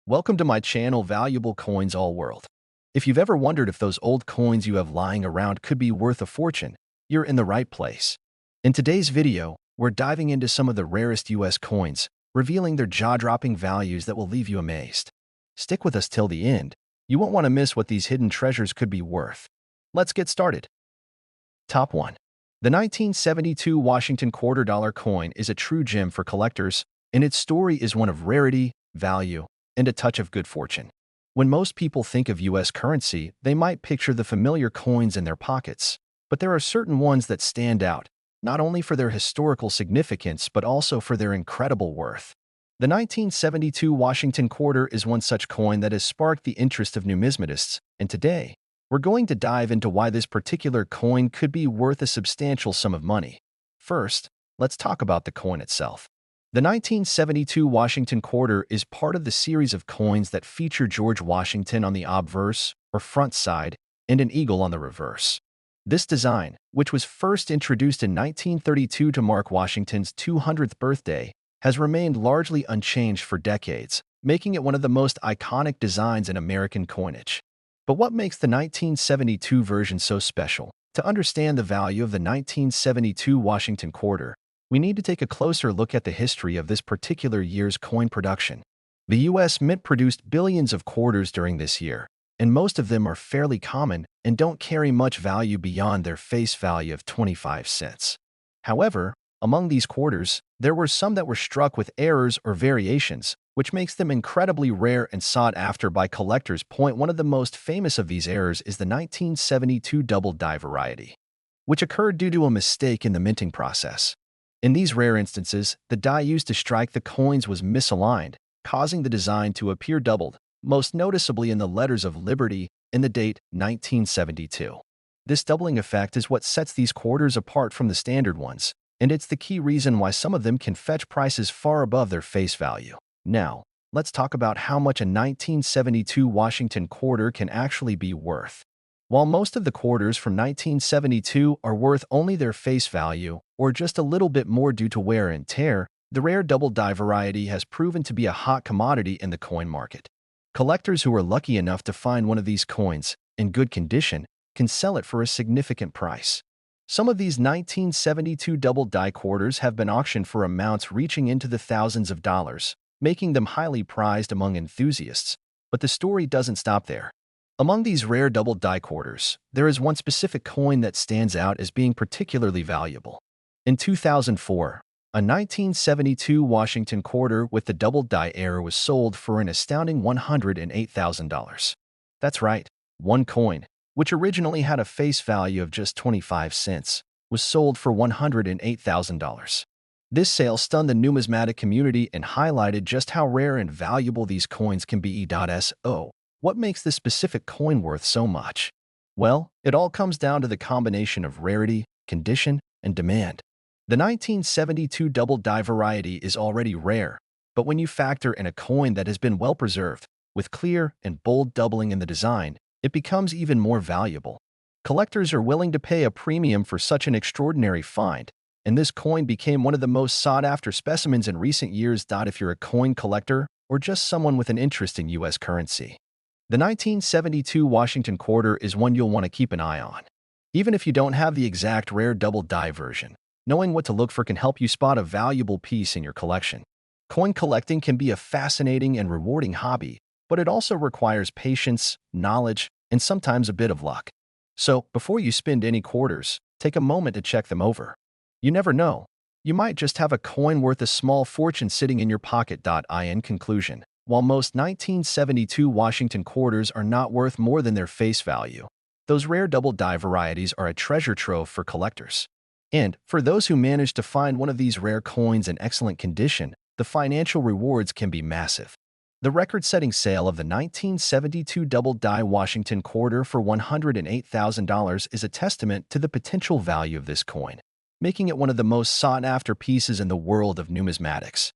Welcome to my channel, Valuable Coins All World. If you've ever wondered if those old coins you have lying around could be worth a fortune, you're in the right place. In today's video, we're diving into some of the rarest US coins, revealing their jaw-dropping values that will leave you amazed. Stick with us till the end. You won't want to miss what these hidden treasures could be worth. Let's get started. Top 1. The 1972 Washington quarter dollar coin is a true gem for collectors, and its story is one of rarity, value, and a touch of good fortune. When most people think of US currency, they might picture the familiar coins in their pockets, but there are certain ones that stand out, not only for their historical significance but also for their incredible worth. The 1972 Washington quarter is one such coin that has sparked the interest of numismatists, and today, we're going to dive into why this particular coin could be worth a substantial sum of money. First, let's talk about the coin itself. The 1972 Washington quarter is part of the series of coins that feature George Washington on the obverse, or front side, and an eagle on the reverse. This design, which was first introduced in 1932 to mark Washington's 200th birthday, has remained largely unchanged for decades, making it one of the most iconic designs in American coinage. But what makes the 1972 version so special? To understand the value of the 1972 Washington quarter, we need to take a closer look at the history of this particular year's coin production. The U.S. Mint produced billions of quarters during this year, and most of them are fairly common and don't carry much value beyond their face value of 25 cents. However, among these quarters, there were some that were struck with errors or variations, which makes them incredibly rare and sought after by collectors. One of the most famous of these errors is the 1972 double die variety, which occurred due to a mistake in the minting process. In these rare instances, the die used to strike the coins was misaligned, causing the design to appear doubled, most noticeably in the letters of Liberty and the date 1972. This doubling effect is what sets these quarters apart from the standard ones, and it's the key reason why some of them can fetch prices far above their face value. Now, let's talk about how much a 1972 Washington quarter can actually be worth. While most of the quarters from 1972 are worth only their face value, or just a little bit more due to wear and tear, the rare double die variety has proven to be a hot commodity in the coin market. Collectors who are lucky enough to find one of these coins, in good condition, can sell it for a significant price. Some of these 1972 double die quarters have been auctioned for amounts reaching into the thousands of dollars, making them highly prized among enthusiasts. But the story doesn't stop there. Among these rare double die quarters, there is one specific coin that stands out as being particularly valuable. In 2004, a 1972 Washington quarter with the double die error was sold for an astounding $108,000. That's right, one coin, which originally had a face value of just 25 cents, was sold for $108,000. This sale stunned the numismatic community and highlighted just how rare and valuable these coins can be. So, what makes this specific coin worth so much? Well, it all comes down to the combination of rarity, condition, and demand. The 1972 double die variety is already rare, but when you factor in a coin that has been well preserved, with clear and bold doubling in the design, it becomes even more valuable. Collectors are willing to pay a premium for such an extraordinary find, and this coin became one of the most sought-after specimens in recent years. If you're a coin collector or just someone with an interest in U.S. currency, the 1972 Washington quarter is one you'll want to keep an eye on. Even if you don't have the exact rare double die version, knowing what to look for can help you spot a valuable piece in your collection. Coin collecting can be a fascinating and rewarding hobby, but it also requires patience, knowledge, and sometimes a bit of luck. So, before you spend any quarters, take a moment to check them over. You never know. You might just have a coin worth a small fortune sitting in your pocket. In conclusion, while most 1972 Washington quarters are not worth more than their face value, those rare double die varieties are a treasure trove for collectors. And for those who manage to find one of these rare coins in excellent condition, the financial rewards can be massive. The record-setting sale of the 1972 double die Washington quarter for $108,000 is a testament to the potential value of this coin, making it one of the most sought-after pieces in the world of numismatics.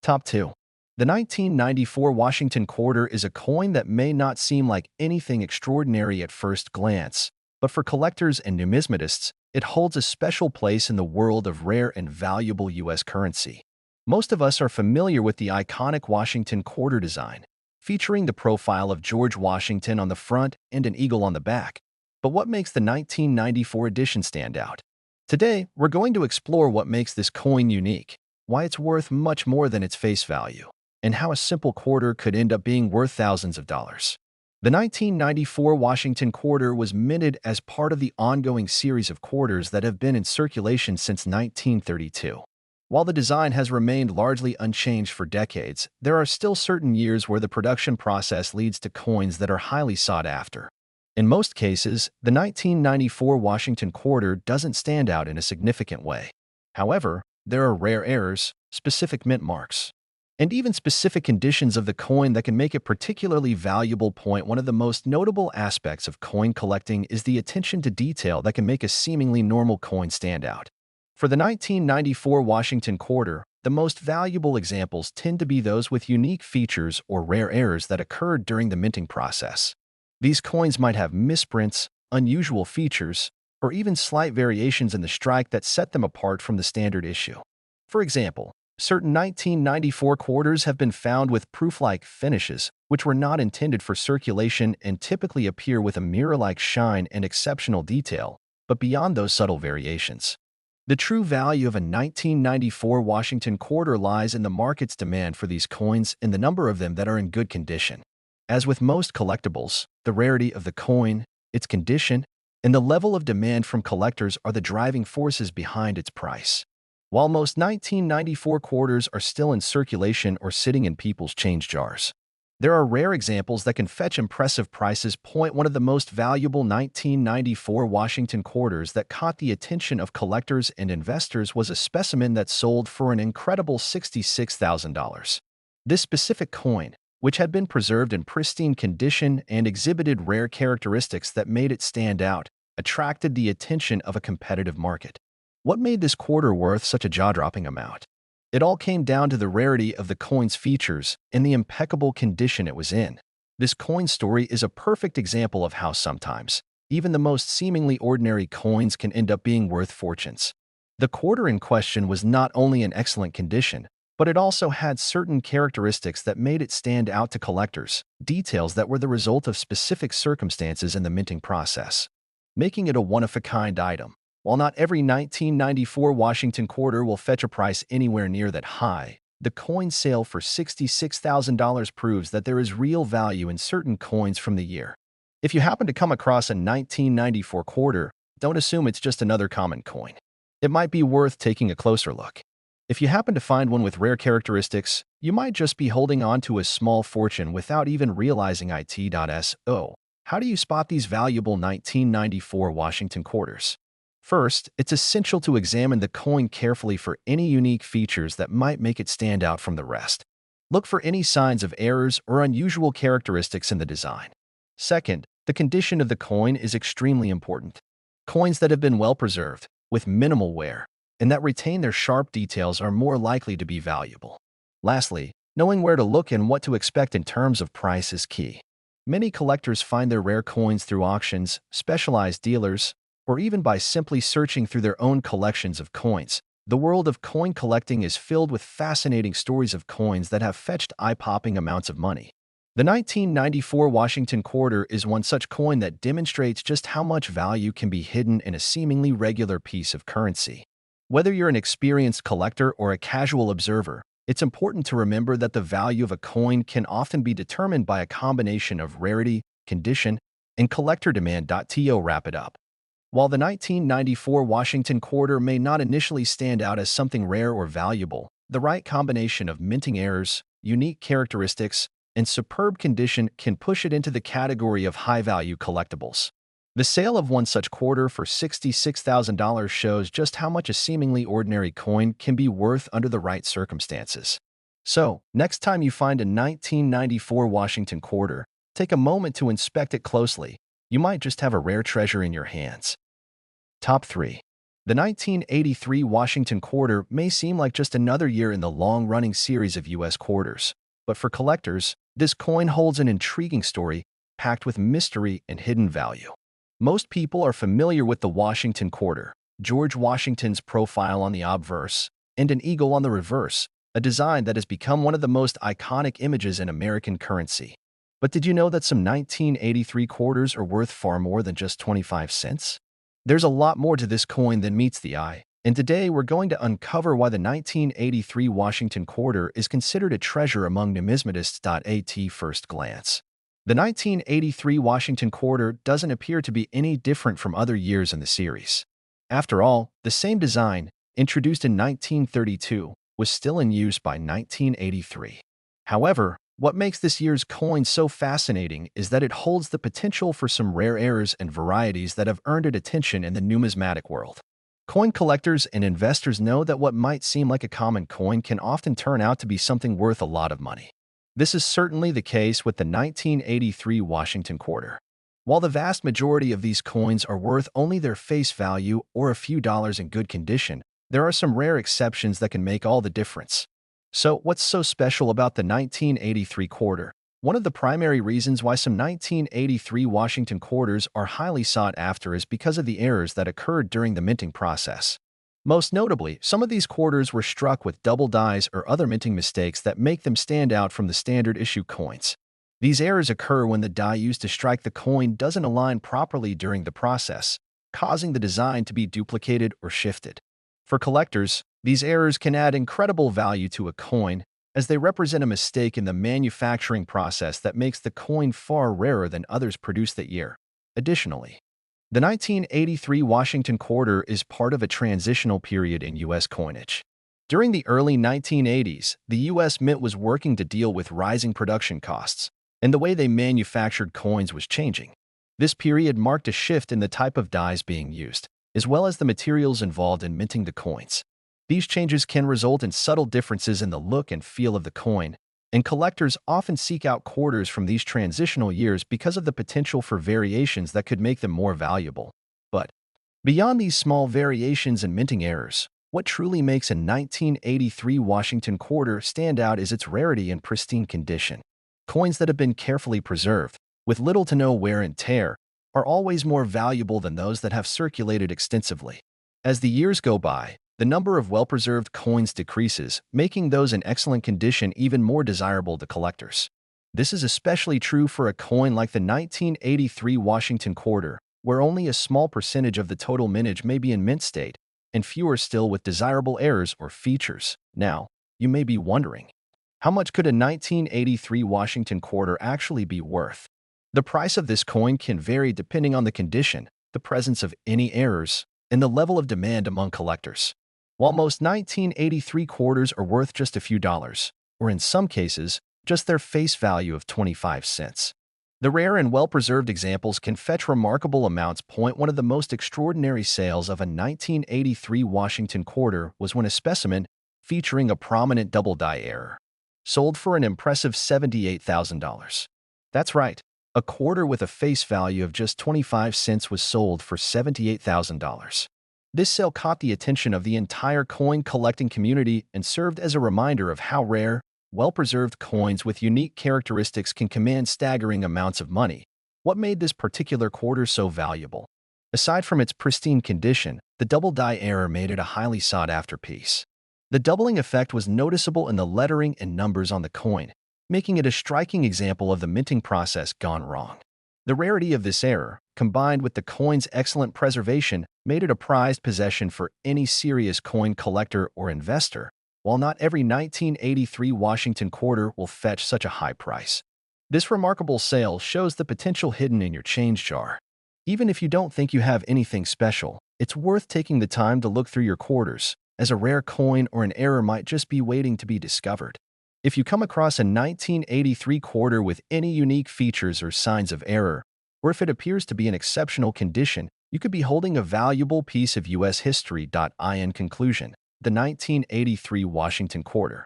Top 2. The 1994 Washington quarter is a coin that may not seem like anything extraordinary at first glance, but for collectors and numismatists, it holds a special place in the world of rare and valuable U.S. currency. Most of us are familiar with the iconic Washington quarter design, featuring the profile of George Washington on the front and an eagle on the back. But what makes the 1994 edition stand out? Today, we're going to explore what makes this coin unique, why it's worth much more than its face value, and how a simple quarter could end up being worth thousands of dollars. The 1994 Washington quarter was minted as part of the ongoing series of quarters that have been in circulation since 1932. While the design has remained largely unchanged for decades, there are still certain years where the production process leads to coins that are highly sought after. In most cases, the 1994 Washington quarter doesn't stand out in a significant way. However, there are rare errors, specific mint marks, and even specific conditions of the coin that can make it particularly valuable. One of the most notable aspects of coin collecting is the attention to detail that can make a seemingly normal coin stand out. For the 1994 Washington quarter, the most valuable examples tend to be those with unique features or rare errors that occurred during the minting process. These coins might have misprints, unusual features, or even slight variations in the strike that set them apart from the standard issue. For example, certain 1994 quarters have been found with proof-like finishes, which were not intended for circulation and typically appear with a mirror-like shine and exceptional detail, but beyond those subtle variations. The true value of a 1994 Washington quarter lies in the market's demand for these coins and the number of them that are in good condition. As with most collectibles, the rarity of the coin, its condition, and the level of demand from collectors are the driving forces behind its price. While most 1994 quarters are still in circulation or sitting in people's change jars, there are rare examples that can fetch impressive prices. One of the most valuable 1994 Washington quarters that caught the attention of collectors and investors was a specimen that sold for an incredible $66,000. This specific coin, which had been preserved in pristine condition and exhibited rare characteristics that made it stand out, attracted the attention of a competitive market. What made this quarter worth such a jaw-dropping amount? It all came down to the rarity of the coin's features and the impeccable condition it was in. This coin story is a perfect example of how sometimes, even the most seemingly ordinary coins can end up being worth fortunes. The quarter in question was not only in excellent condition, but it also had certain characteristics that made it stand out to collectors, details that were the result of specific circumstances in the minting process, making it a one-of-a-kind item. While not every 1994 Washington quarter will fetch a price anywhere near that high, the coin sale for $66,000 proves that there is real value in certain coins from the year. If you happen to come across a 1994 quarter, don't assume it's just another common coin. It might be worth taking a closer look. If you happen to find one with rare characteristics, you might just be holding on to a small fortune without even realizing it. So, how do you spot these valuable 1994 Washington quarters? First, it's essential to examine the coin carefully for any unique features that might make it stand out from the rest. Look for any signs of errors or unusual characteristics in the design. Second, the condition of the coin is extremely important. Coins that have been well preserved, with minimal wear, and that retain their sharp details are more likely to be valuable. Lastly, knowing where to look and what to expect in terms of price is key. Many collectors find their rare coins through auctions, specialized dealers, or even by simply searching through their own collections of coins. The world of coin collecting is filled with fascinating stories of coins that have fetched eye-popping amounts of money. The 1994 Washington quarter is one such coin that demonstrates just how much value can be hidden in a seemingly regular piece of currency. Whether you're an experienced collector or a casual observer, it's important to remember that the value of a coin can often be determined by a combination of rarity, condition, and collector demand. To wrap it up, while the 1994 Washington quarter may not initially stand out as something rare or valuable, the right combination of minting errors, unique characteristics, and superb condition can push it into the category of high-value collectibles. The sale of one such quarter for $66,000 shows just how much a seemingly ordinary coin can be worth under the right circumstances. So, next time you find a 1994 Washington quarter, take a moment to inspect it closely. You might just have a rare treasure in your hands. Top 3. The 1983 Washington quarter may seem like just another year in the long-running series of U.S. quarters, but for collectors, this coin holds an intriguing story, packed with mystery and hidden value. Most people are familiar with the Washington quarter, George Washington's profile on the obverse, and an eagle on the reverse, a design that has become one of the most iconic images in American currency. But did you know that some 1983 quarters are worth far more than just 25 cents? There's a lot more to this coin than meets the eye, and today we're going to uncover why the 1983 Washington quarter is considered a treasure among numismatists. At first glance, the 1983 Washington quarter doesn't appear to be any different from other years in the series. After all, the same design, introduced in 1932, was still in use by 1983. However, what makes this year's coin so fascinating is that it holds the potential for some rare errors and varieties that have earned it attention in the numismatic world. Coin collectors and investors know that what might seem like a common coin can often turn out to be something worth a lot of money. This is certainly the case with the 1983 Washington quarter. While the vast majority of these coins are worth only their face value or a few dollars in good condition, there are some rare exceptions that can make all the difference. So, what's so special about the 1983 quarter? One of the primary reasons why some 1983 Washington quarters are highly sought after is because of the errors that occurred during the minting process. Most notably, some of these quarters were struck with double dies or other minting mistakes that make them stand out from the standard issue coins. These errors occur when the die used to strike the coin doesn't align properly during the process, causing the design to be duplicated or shifted. For collectors, these errors can add incredible value to a coin, as they represent a mistake in the manufacturing process that makes the coin far rarer than others produced that year. Additionally, the 1983 Washington quarter is part of a transitional period in U.S. coinage. During the early 1980s, the U.S. Mint was working to deal with rising production costs, and the way they manufactured coins was changing. This period marked a shift in the type of dies being used, as well as the materials involved in minting the coins. These changes can result in subtle differences in the look and feel of the coin, and collectors often seek out quarters from these transitional years because of the potential for variations that could make them more valuable. But beyond these small variations and minting errors, what truly makes a 1983 Washington quarter stand out is its rarity and pristine condition. Coins that have been carefully preserved, with little to no wear and tear, are always more valuable than those that have circulated extensively. As the years go by, the number of well-preserved coins decreases, making those in excellent condition even more desirable to collectors. This is especially true for a coin like the 1983 Washington quarter, where only a small percentage of the total mintage may be in mint state, and fewer still with desirable errors or features. Now, you may be wondering, how much could a 1983 Washington quarter actually be worth? The price of this coin can vary depending on the condition, the presence of any errors, and the level of demand among collectors. While most 1983 quarters are worth just a few dollars, or in some cases, just their face value of 25 cents, the rare and well-preserved examples can fetch remarkable amounts. One of the most extraordinary sales of a 1983 Washington quarter was when a specimen, featuring a prominent double die error, sold for an impressive $78,000. That's right, a quarter with a face value of just 25 cents was sold for $78,000. This sale caught the attention of the entire coin collecting community and served as a reminder of how rare, well-preserved coins with unique characteristics can command staggering amounts of money. What made this particular quarter so valuable? Aside from its pristine condition, the double die error made it a highly sought-after piece. The doubling effect was noticeable in the lettering and numbers on the coin, making it a striking example of the minting process gone wrong. The rarity of this error, combined with the coin's excellent preservation, made it a prized possession for any serious coin collector or investor, while not every 1983 Washington quarter will fetch such a high price. This remarkable sale shows the potential hidden in your change jar. Even if you don't think you have anything special, it's worth taking the time to look through your quarters, as a rare coin or an error might just be waiting to be discovered. If you come across a 1983 quarter with any unique features or signs of error, or if it appears to be in exceptional condition, you could be holding a valuable piece of U.S. history. In conclusion, the 1983 Washington quarter,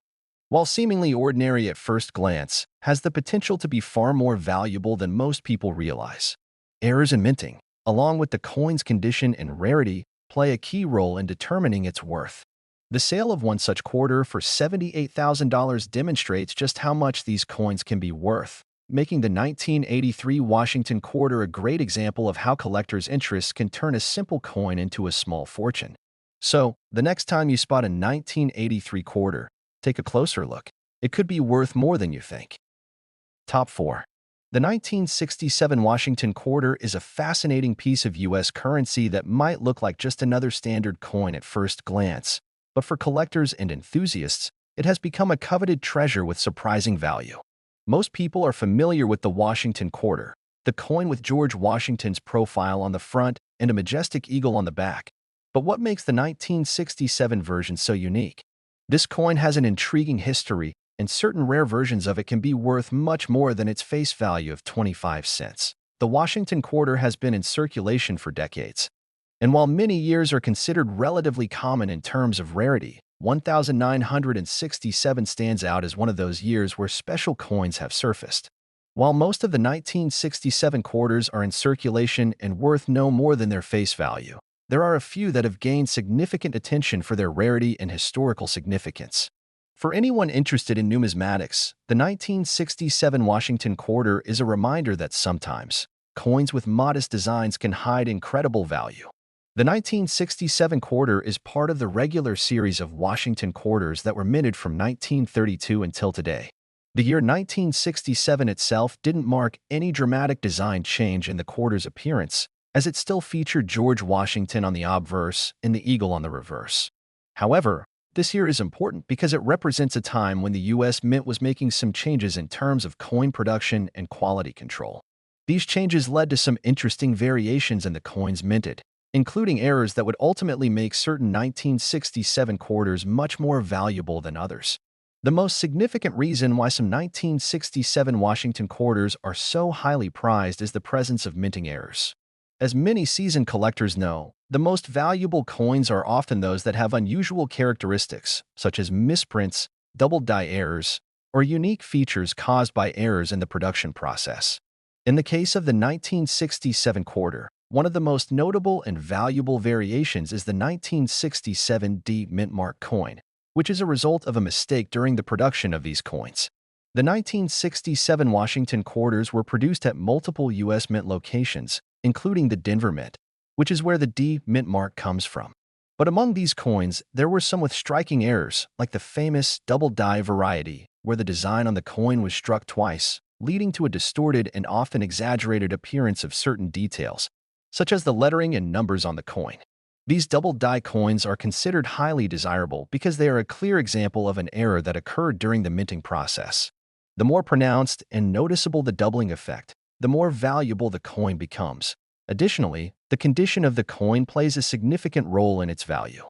while seemingly ordinary at first glance, has the potential to be far more valuable than most people realize. Errors in minting, along with the coin's condition and rarity, play a key role in determining its worth. The sale of one such quarter for $78,000 demonstrates just how much these coins can be worth, making the 1983 Washington quarter a great example of how collectors' interests can turn a simple coin into a small fortune. So, the next time you spot a 1983 quarter, Take a closer look. It could be worth more than you think. Top 4. The 1967 Washington quarter is a fascinating piece of U.S. currency that might look like just another standard coin at first glance, but for collectors and enthusiasts, it has become a coveted treasure with surprising value. Most people are familiar with the Washington quarter, the coin with George Washington's profile on the front and a majestic eagle on the back. But what makes the 1967 version so unique? This coin has an intriguing history, and certain rare versions of it can be worth much more than its face value of 25 cents. The Washington quarter has been in circulation for decades, and while many years are considered relatively common in terms of rarity, 1967 stands out as one of those years where special coins have surfaced. While most of the 1967 quarters are in circulation and worth no more than their face value, there are a few that have gained significant attention for their rarity and historical significance. For anyone interested in numismatics, the 1967 Washington quarter is a reminder that sometimes coins with modest designs can hide incredible value. The 1967 quarter is part of the regular series of Washington quarters that were minted from 1932 until today. The year 1967 itself didn't mark any dramatic design change in the quarter's appearance, as it still featured George Washington on the obverse and the eagle on the reverse. However, this year is important because it represents a time when the U.S. Mint was making some changes in terms of coin production and quality control. These changes led to some interesting variations in the coins minted, including errors that would ultimately make certain 1967 quarters much more valuable than others. The most significant reason why some 1967 Washington quarters are so highly prized is the presence of minting errors. As many seasoned collectors know, the most valuable coins are often those that have unusual characteristics, such as misprints, double die errors, or unique features caused by errors in the production process. In the case of the 1967 quarter, one of the most notable and valuable variations is the 1967 D mint mark coin, which is a result of a mistake during the production of these coins. The 1967 Washington quarters were produced at multiple U.S. Mint locations, including the Denver Mint, which is where the D mint mark comes from. But among these coins, there were some with striking errors, like the famous double die variety, where the design on the coin was struck twice, leading to a distorted and often exaggerated appearance of certain details, such as the lettering and numbers on the coin. These double die coins are considered highly desirable because they are a clear example of an error that occurred during the minting process. The more pronounced and noticeable the doubling effect, the more valuable the coin becomes. Additionally, the condition of the coin plays a significant role in its value.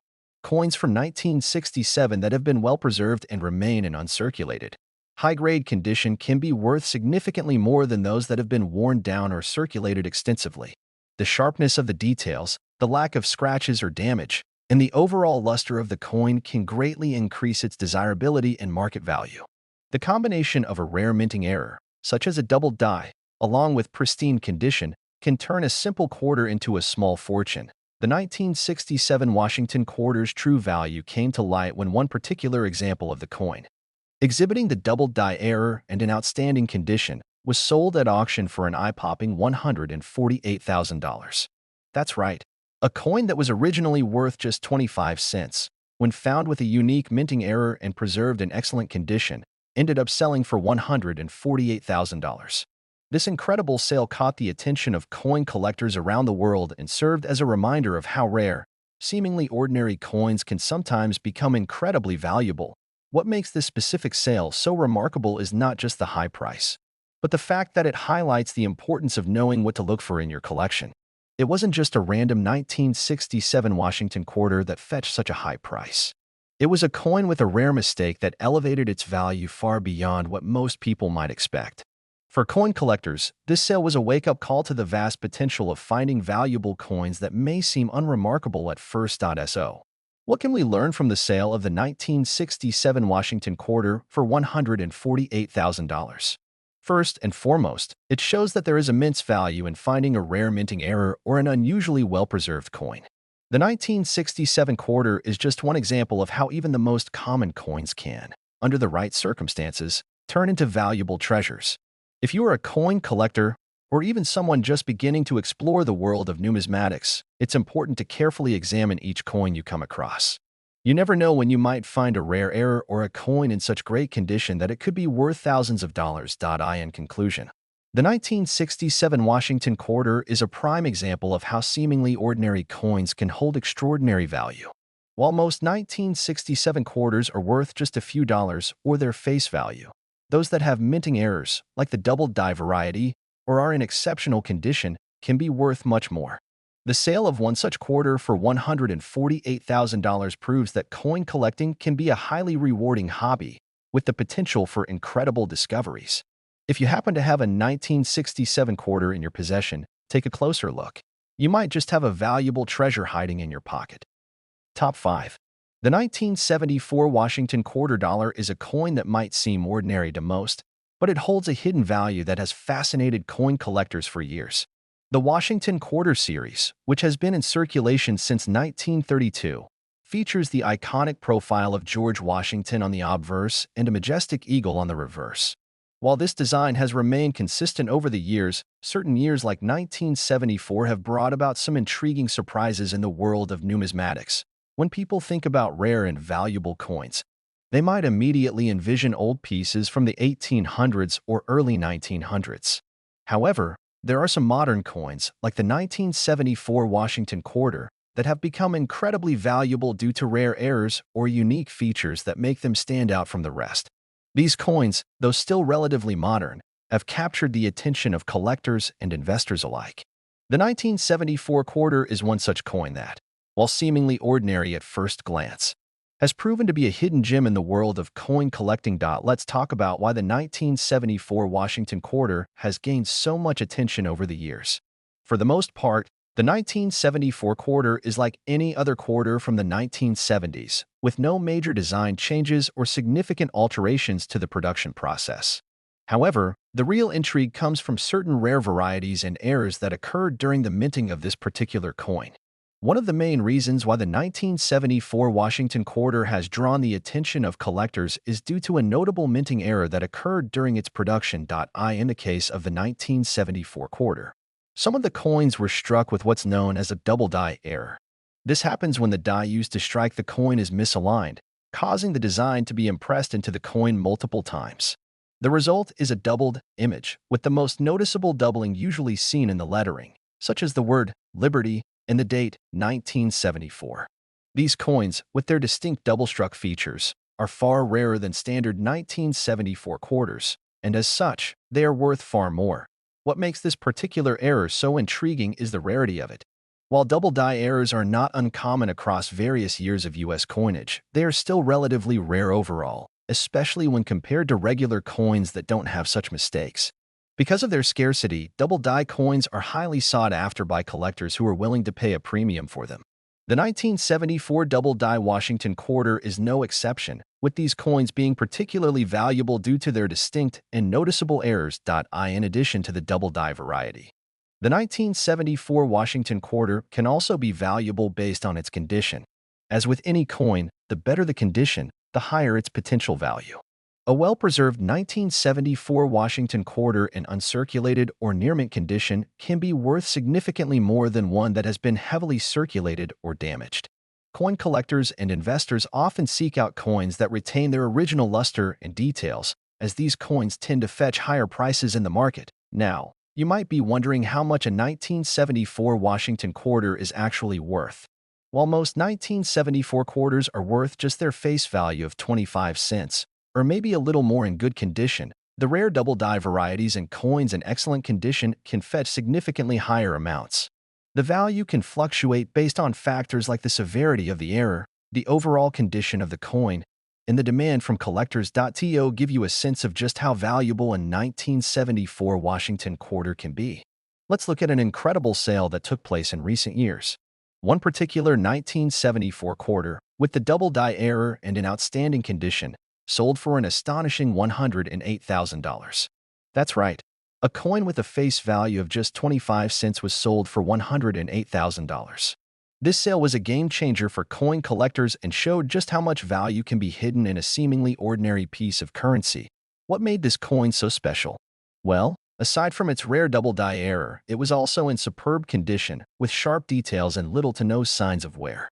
Coins from 1967 that have been well preserved and remain in uncirculated, high-grade condition can be worth significantly more than those that have been worn down or circulated extensively. The sharpness of the details, the lack of scratches or damage, and the overall luster of the coin can greatly increase its desirability and market value. The combination of a rare minting error, such as a double die, along with pristine condition, can turn a simple quarter into a small fortune. The 1967 Washington quarter's true value came to light when one particular example of the coin, exhibiting the double die error and in outstanding condition, was sold at auction for an eye-popping $148,000. That's right, a coin that was originally worth just 25 cents, when found with a unique minting error and preserved in excellent condition, ended up selling for $148,000. This incredible sale caught the attention of coin collectors around the world and served as a reminder of how rare, seemingly ordinary coins can sometimes become incredibly valuable. What makes this specific sale so remarkable is not just the high price, but the fact that it highlights the importance of knowing what to look for in your collection. It wasn't just a random 1967 Washington quarter that fetched such a high price. It was a coin with a rare mistake that elevated its value far beyond what most people might expect. For coin collectors, this sale was a wake-up call to the vast potential of finding valuable coins that may seem unremarkable at first. So, what can we learn from the sale of the 1967 Washington quarter for $148,000? First and foremost, it shows that there is immense value in finding a rare minting error or an unusually well-preserved coin. The 1967 quarter is just one example of how even the most common coins can, under the right circumstances, turn into valuable treasures. If you are a coin collector, or even someone just beginning to explore the world of numismatics, it's important to carefully examine each coin you come across. You never know when you might find a rare error or a coin in such great condition that it could be worth thousands of dollars. In conclusion, the 1967 Washington quarter is a prime example of how seemingly ordinary coins can hold extraordinary value. While most 1967 quarters are worth just a few dollars or their face value, those that have minting errors, like the double die variety, or are in exceptional condition, can be worth much more. The sale of one such quarter for $148,000 proves that coin collecting can be a highly rewarding hobby, with the potential for incredible discoveries. If you happen to have a 1967 quarter in your possession, take a closer look. You might just have a valuable treasure hiding in your pocket. Top 5. The 1974 Washington quarter dollar is a coin that might seem ordinary to most, but it holds a hidden value that has fascinated coin collectors for years. The Washington Quarter Series, which has been in circulation since 1932, features the iconic profile of George Washington on the obverse and a majestic eagle on the reverse. While this design has remained consistent over the years, certain years like 1974 have brought about some intriguing surprises in the world of numismatics. When people think about rare and valuable coins, they might immediately envision old pieces from the 1800s or early 1900s. However, there are some modern coins, like the 1974 Washington quarter, that have become incredibly valuable due to rare errors or unique features that make them stand out from the rest. These coins, though still relatively modern, have captured the attention of collectors and investors alike. The 1974 quarter is one such coin that, while seemingly ordinary at first glance, has proven to be a hidden gem in the world of coin collecting. Let's talk about why the 1974 Washington quarter has gained so much attention over the years. For the most part, the 1974 quarter is like any other quarter from the 1970s, with no major design changes or significant alterations to the production process. However, the real intrigue comes from certain rare varieties and errors that occurred during the minting of this particular coin. One of the main reasons why the 1974 Washington quarter has drawn the attention of collectors is due to a notable minting error that occurred during its production. In the case of the 1974 quarter, some of the coins were struck with what's known as a double die error. This happens when the die used to strike the coin is misaligned, causing the design to be impressed into the coin multiple times. The result is a doubled image, with the most noticeable doubling usually seen in the lettering, such as the word Liberty and the date 1974. These coins, with their distinct double-struck features, are far rarer than standard 1974 quarters, and as such, they are worth far more. What makes this particular error so intriguing is the rarity of it. While double die errors are not uncommon across various years of U.S. coinage, they are still relatively rare overall, especially when compared to regular coins that don't have such mistakes. Because of their scarcity, double die coins are highly sought after by collectors who are willing to pay a premium for them. The 1974 double die Washington quarter is no exception, with these coins being particularly valuable due to their distinct and noticeable errors. In addition to the double die variety, the 1974 Washington quarter can also be valuable based on its condition. As with any coin, the better the condition, the higher its potential value. A well-preserved 1974 Washington quarter in uncirculated or near-mint condition can be worth significantly more than one that has been heavily circulated or damaged. Coin collectors and investors often seek out coins that retain their original luster and details, as these coins tend to fetch higher prices in the market. Now, you might be wondering how much a 1974 Washington quarter is actually worth. While most 1974 quarters are worth just their face value of 25 cents, or maybe a little more in good condition, the rare double die varieties and coins in excellent condition can fetch significantly higher amounts. The value can fluctuate based on factors like the severity of the error, the overall condition of the coin, and the demand from collectors. To give you a sense of just how valuable a 1974 Washington quarter can be, let's look at an incredible sale that took place in recent years. One particular 1974 quarter, with the double die error and in outstanding condition, sold for an astonishing $108,000. That's right, a coin with a face value of just 25 cents was sold for $108,000. This sale was a game-changer for coin collectors and showed just how much value can be hidden in a seemingly ordinary piece of currency. What made this coin so special? Well, aside from its rare double die error, it was also in superb condition, with sharp details and little to no signs of wear.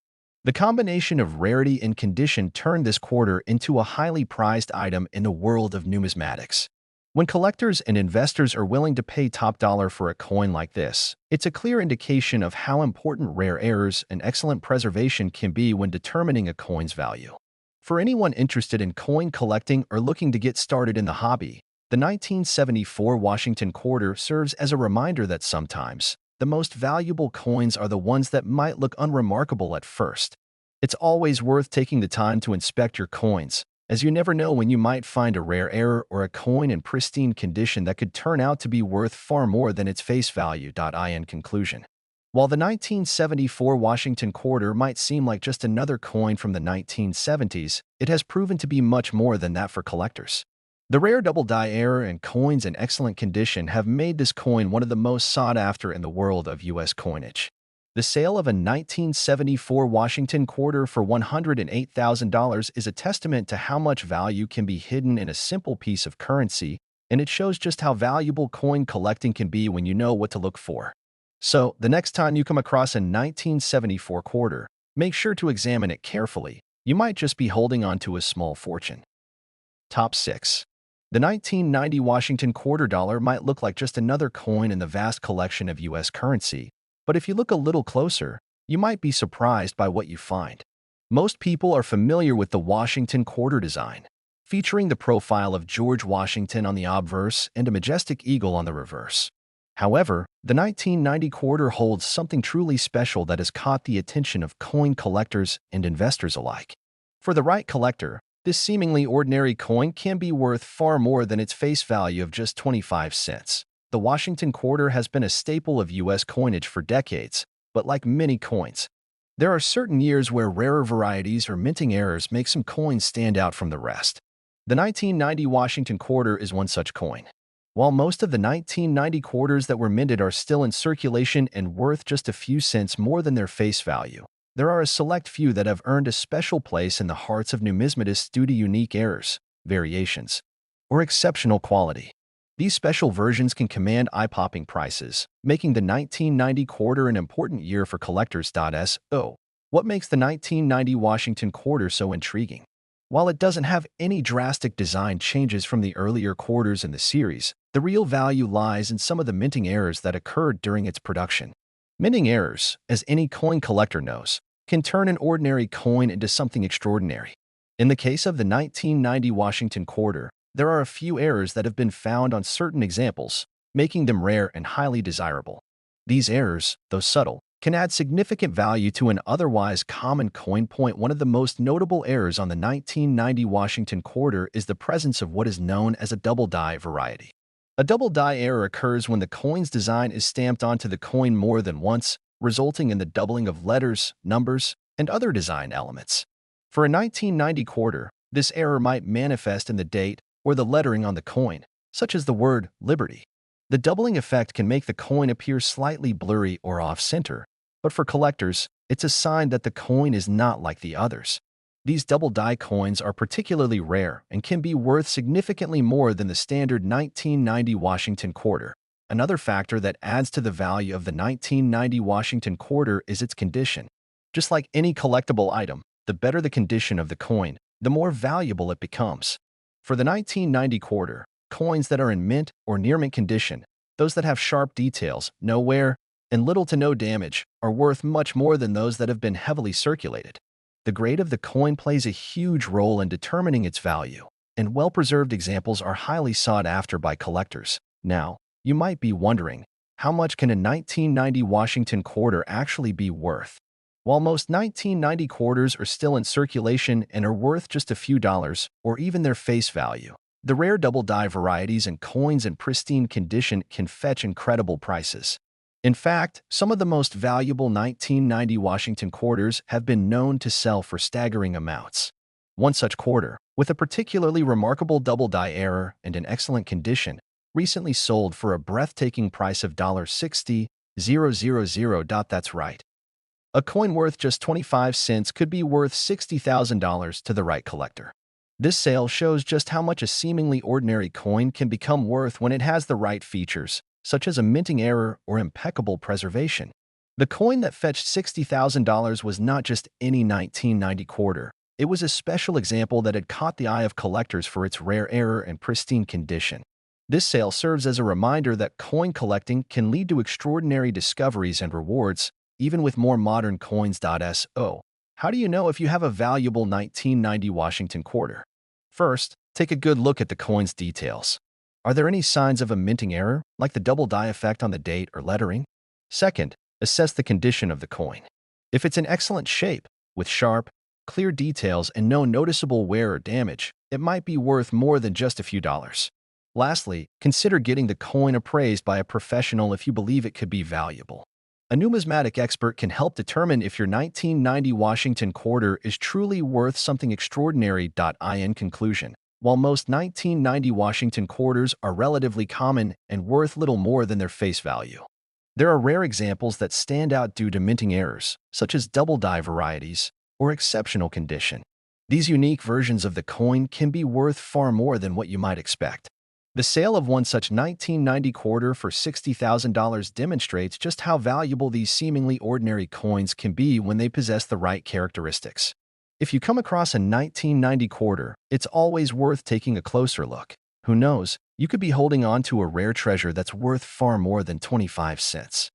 The combination of rarity and condition turned this quarter into a highly prized item in the world of numismatics. When collectors and investors are willing to pay top dollar for a coin like this, it's a clear indication of how important rare errors and excellent preservation can be when determining a coin's value. For anyone interested in coin collecting or looking to get started in the hobby, the 1974 Washington quarter serves as a reminder that sometimes the most valuable coins are the ones that might look unremarkable at first. It's always worth taking the time to inspect your coins, as you never know when you might find a rare error or a coin in pristine condition that could turn out to be worth far more than its face value. In conclusion, while the 1974 Washington quarter might seem like just another coin from the 1970s, it has proven to be much more than that for collectors. The rare double die error and coins in excellent condition have made this coin one of the most sought after in the world of U.S. coinage. The sale of a 1974 Washington quarter for $108,000 is a testament to how much value can be hidden in a simple piece of currency, and it shows just how valuable coin collecting can be when you know what to look for. So, the next time you come across a 1974 quarter, make sure to examine it carefully. You might just be holding on to a small fortune. Top 6. The 1990 Washington quarter dollar might look like just another coin in the vast collection of U.S. currency, but if you look a little closer, you might be surprised by what you find. Most people are familiar with the Washington quarter design, featuring the profile of George Washington on the obverse and a majestic eagle on the reverse. However, the 1990 quarter holds something truly special that has caught the attention of coin collectors and investors alike. For the right collector, this seemingly ordinary coin can be worth far more than its face value of just 25 cents. The Washington quarter has been a staple of U.S. coinage for decades, but like many coins, there are certain years where rarer varieties or minting errors make some coins stand out from the rest. The 1990 Washington quarter is one such coin. While most of the 1990 quarters that were minted are still in circulation and worth just a few cents more than their face value, there are a select few that have earned a special place in the hearts of numismatists due to unique errors, variations, or exceptional quality. These special versions can command eye-popping prices, making the 1990 quarter an important year for collectors. So, what makes the 1990 Washington quarter so intriguing? While it doesn't have any drastic design changes from the earlier quarters in the series, the real value lies in some of the minting errors that occurred during its production. Minting errors, as any coin collector knows, can turn an ordinary coin into something extraordinary. In the case of the 1990 Washington quarter, there are a few errors that have been found on certain examples, making them rare and highly desirable. These errors, though subtle, can add significant value to an otherwise common coin. One of the most notable errors on the 1990 Washington quarter is the presence of what is known as a double die variety. A double die error occurs when the coin's design is stamped onto the coin more than once, resulting in the doubling of letters, numbers, and other design elements. For a 1990 quarter, this error might manifest in the date or the lettering on the coin, such as the word Liberty. The doubling effect can make the coin appear slightly blurry or off-center, but for collectors, it's a sign that the coin is not like the others. These double die coins are particularly rare and can be worth significantly more than the standard 1990 Washington quarter. Another factor that adds to the value of the 1990 Washington quarter is its condition. Just like any collectible item, the better the condition of the coin, the more valuable it becomes. For the 1990 quarter, coins that are in mint or near mint condition, those that have sharp details, no wear, and little to no damage, are worth much more than those that have been heavily circulated. The grade of the coin plays a huge role in determining its value, and well-preserved examples are highly sought after by collectors. Now, you might be wondering, how much can a 1990 Washington quarter actually be worth? While most 1990 quarters are still in circulation and are worth just a few dollars, or even their face value, the rare double die varieties and coins in pristine condition can fetch incredible prices. In fact, some of the most valuable 1990 Washington quarters have been known to sell for staggering amounts. One such quarter, with a particularly remarkable double die error and in excellent condition, recently sold for a breathtaking price of $60,000. That's right. A coin worth just 25 cents could be worth $60,000 to the right collector. This sale shows just how much a seemingly ordinary coin can become worth when it has the right features, such as a minting error or impeccable preservation. The coin that fetched $60,000 was not just any 1990 quarter. It was a special example that had caught the eye of collectors for its rare error and pristine condition. This sale serves as a reminder that coin collecting can lead to extraordinary discoveries and rewards, even with more modern coins. So, how do you know if you have a valuable 1990 Washington quarter? First, take a good look at the coin's details. Are there any signs of a minting error, like the double die effect on the date or lettering? Second, assess the condition of the coin. If it's in excellent shape, with sharp, clear details and no noticeable wear or damage, it might be worth more than just a few dollars. Lastly, consider getting the coin appraised by a professional if you believe it could be valuable. A numismatic expert can help determine if your 1990 Washington quarter is truly worth something extraordinary. In conclusion, while most 1990 Washington quarters are relatively common and worth little more than their face value, there are rare examples that stand out due to minting errors, such as double die varieties or exceptional condition. These unique versions of the coin can be worth far more than what you might expect. The sale of one such 1990 quarter for $60,000 demonstrates just how valuable these seemingly ordinary coins can be when they possess the right characteristics. If you come across a 1990 quarter, it's always worth taking a closer look. Who knows, you could be holding on to a rare treasure that's worth far more than 25 cents.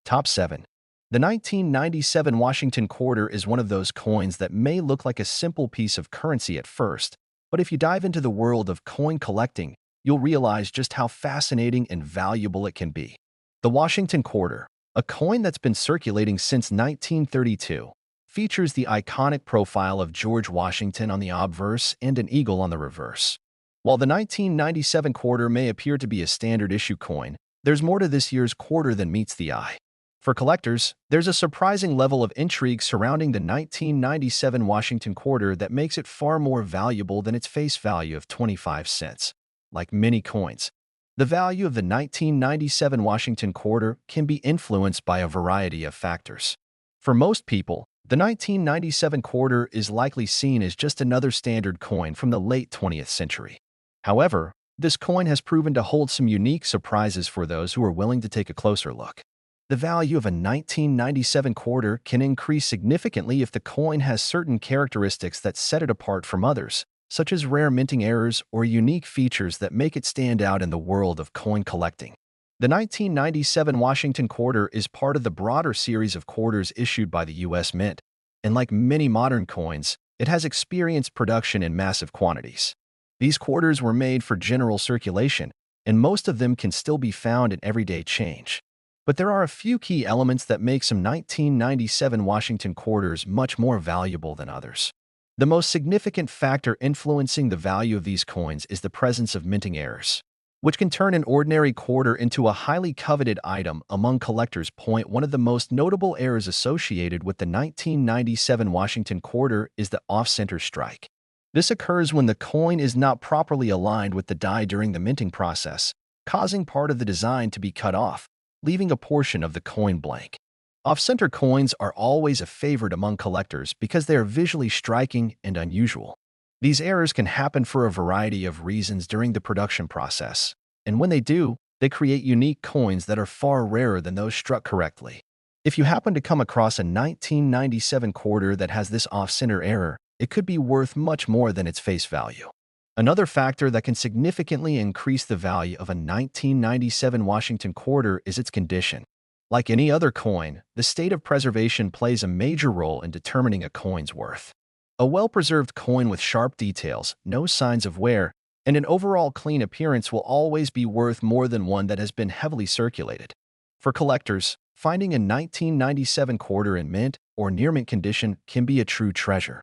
Top 7. The 1997 Washington quarter is one of those coins that may look like a simple piece of currency at first, but if you dive into the world of coin collecting, you'll realize just how fascinating and valuable it can be. The Washington quarter, a coin that's been circulating since 1932, features the iconic profile of George Washington on the obverse and an eagle on the reverse. While the 1997 quarter may appear to be a standard issue coin, there's more to this year's quarter than meets the eye. For collectors, there's a surprising level of intrigue surrounding the 1997 Washington quarter that makes it far more valuable than its face value of 25 cents. Like many coins, the value of the 1997 Washington quarter can be influenced by a variety of factors. For most people, the 1997 quarter is likely seen as just another standard coin from the late 20th century. However, this coin has proven to hold some unique surprises for those who are willing to take a closer look. The value of a 1997 quarter can increase significantly if the coin has certain characteristics that set it apart from others, such as rare minting errors or unique features that make it stand out in the world of coin collecting. The 1997 Washington quarter is part of the broader series of quarters issued by the U.S. Mint, and like many modern coins, it has experienced production in massive quantities. These quarters were made for general circulation, and most of them can still be found in everyday change. But there are a few key elements that make some 1997 Washington quarters much more valuable than others. The most significant factor influencing the value of these coins is the presence of minting errors, which can turn an ordinary quarter into a highly coveted item among collectors. One of the most notable errors associated with the 1997 Washington quarter is the off-center strike. This occurs when the coin is not properly aligned with the die during the minting process, causing part of the design to be cut off, leaving a portion of the coin blank. Off-center coins are always a favorite among collectors because they are visually striking and unusual. These errors can happen for a variety of reasons during the production process, and when they do, they create unique coins that are far rarer than those struck correctly. If you happen to come across a 1997 quarter that has this off-center error, it could be worth much more than its face value. Another factor that can significantly increase the value of a 1997 Washington quarter is its condition. Like any other coin, the state of preservation plays a major role in determining a coin's worth. A well-preserved coin with sharp details, no signs of wear, and an overall clean appearance will always be worth more than one that has been heavily circulated. For collectors, finding a 1997 quarter in mint or near-mint condition can be a true treasure.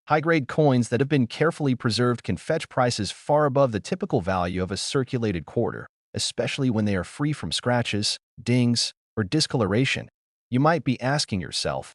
High-grade coins that have been carefully preserved can fetch prices far above the typical value of a circulated quarter, especially when they are free from scratches, dings, or discoloration. You might be asking yourself,